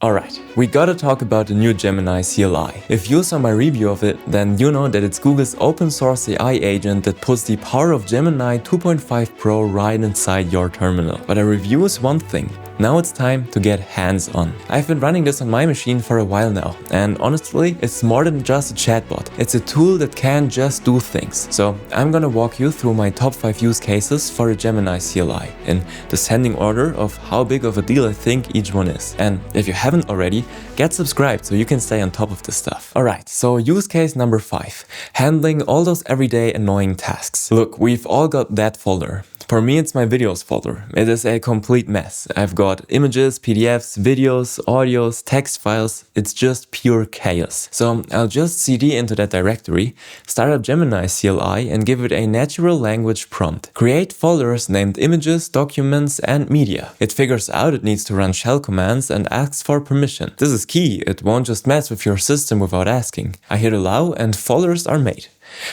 Alright, we gotta talk about the new Gemini CLI. If you saw my review of it, then you know that it's Google's open source AI agent that puts the power of Gemini 2.5 Pro right inside your terminal. But a review is one thing. Now it's time to get hands-on. I've been running this on my machine for a while now, and honestly, it's more than just a chatbot. It's a tool that can just do things. So I'm gonna walk you through my top 5 use cases for the Gemini CLI in descending order of how big of a deal I think each one is. And if you haven't already, get subscribed so you can stay on top of this stuff. Alright, so use case number 5. Handling all those everyday annoying tasks. Look, we've all got that folder. For me, it's my videos folder. It is a complete mess. I've got images, PDFs, videos, audios, text files. It's just pure chaos. So I'll just cd into that directory, start up Gemini CLI and give it a natural language prompt. Create folders named images, documents and media. It figures out it needs to run shell commands and asks for permission. This is key. It won't just mess with your system without asking. I hit allow and folders are made.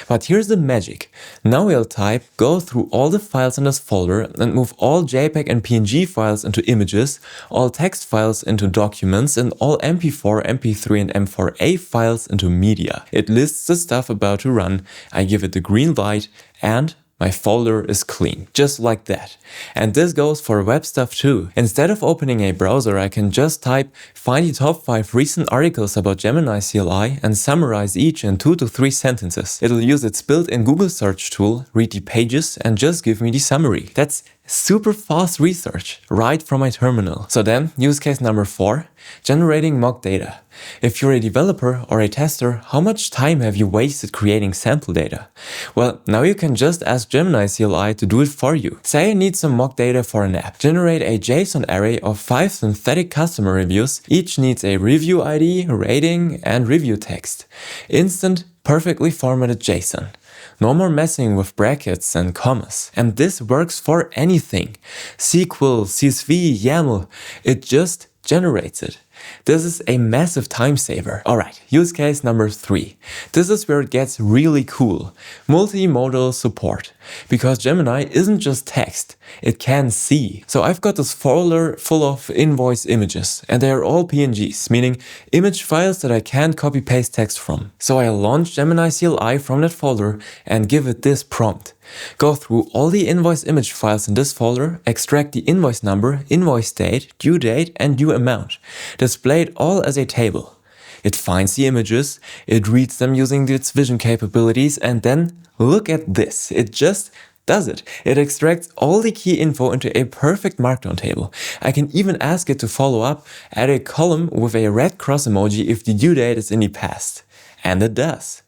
But here's the magic. Now we'll type go through all the files in this folder and move all JPEG and PNG files into images, all text files into documents, and all MP4, MP3 and M4A files into media. It lists the stuff about to run, I give it the green light, and my folder is clean, just like that. And this goes for web stuff too. Instead of opening a browser, I can just type find the top 5 recent articles about Gemini CLI and summarize each in 2 to 3 sentences. It'll use its built-in Google search tool, read the pages and just give me the summary. That's super fast research right from my terminal. So then, use case number 4, generating mock data. If you're a developer or a tester, how much time have you wasted creating sample data? Well, now you can just ask Gemini CLI to do it for you. Say I need some mock data for an app. Generate a JSON array of 5 synthetic customer reviews. Each needs a review ID, rating, and review text. Instant, perfectly formatted JSON. No more messing with brackets and commas. And this works for anything. SQL, CSV, YAML, it just generates it. This is a massive time saver. Alright, use case number 3. This is where it gets really cool. Multimodal support. Because Gemini isn't just text, it can see. So I've got this folder full of invoice images, and they are all PNGs, meaning image files that I can't copy paste text from. So I launch Gemini CLI from that folder and give it this prompt. Go through all the invoice image files in this folder, extract the invoice number, invoice date, due date and due amount. Display it all as a table. It finds the images, it reads them using its vision capabilities, and then look at this. It just does it. It extracts all the key info into a perfect markdown table. I can even ask it to follow up, add a column with a red cross emoji if the due date is in the past. And it does.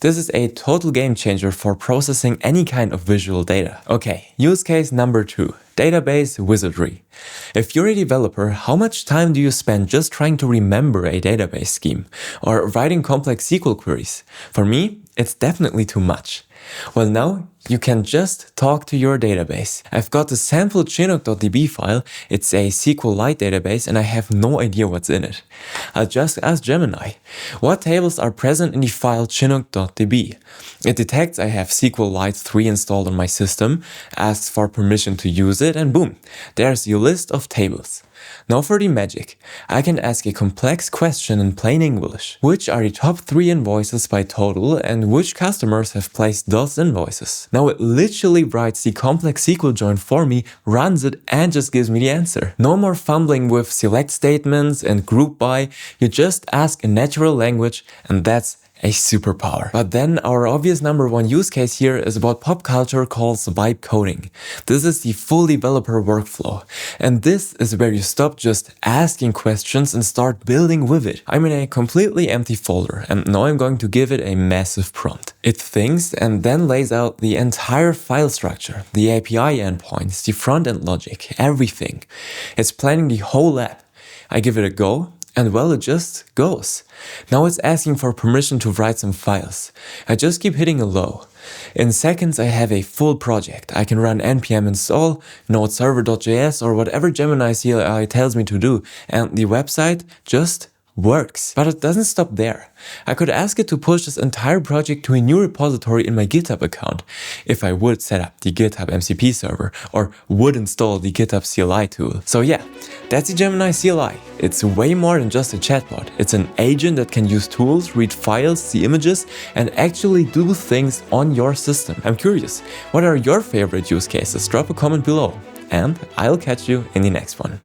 This is a total game changer for processing any kind of visual data. Okay, use case number 2. Database wizardry. If you're a developer, how much time do you spend just trying to remember a database scheme or writing complex SQL queries? For me, it's definitely too much. Well, now you can just talk to your database. I've got the sample chinook.db file. It's a SQLite database and I have no idea what's in it. I'll just ask Gemini, what tables are present in the file chinook.db? It detects I have SQLite 3 installed on my system, asks for permission to use it, and boom, there's your list of tables. Now for the magic. I can ask a complex question in plain English. Which are the top 3 invoices by total and which customers have placed those invoices? Now it literally writes the complex SQL join for me, runs it and just gives me the answer. No more fumbling with select statements and group by. You just ask in natural language and that's a superpower. But then our obvious number 1 use case here is about pop culture calls vibe coding. This is the full developer workflow. And this is where you stop just asking questions and start building with it. I'm in a completely empty folder and now I'm going to give it a massive prompt. It thinks and then lays out the entire file structure, the API endpoints, the front-end logic, everything. It's planning the whole app. I give it a go. And well, it just goes. Now it's asking for permission to write some files. I just keep hitting allow. In seconds I have a full project. I can run npm install, node server.js or whatever Gemini CLI tells me to do, and the website just works. But it doesn't stop there. I could ask it to push this entire project to a new repository in my GitHub account, if I would set up the GitHub MCP server, or would install the GitHub CLI tool. So yeah, that's the Gemini CLI. It's way more than just a chatbot. It's an agent that can use tools, read files, see images, and actually do things on your system. I'm curious, what are your favorite use cases? Drop a comment below, and I'll catch you in the next one.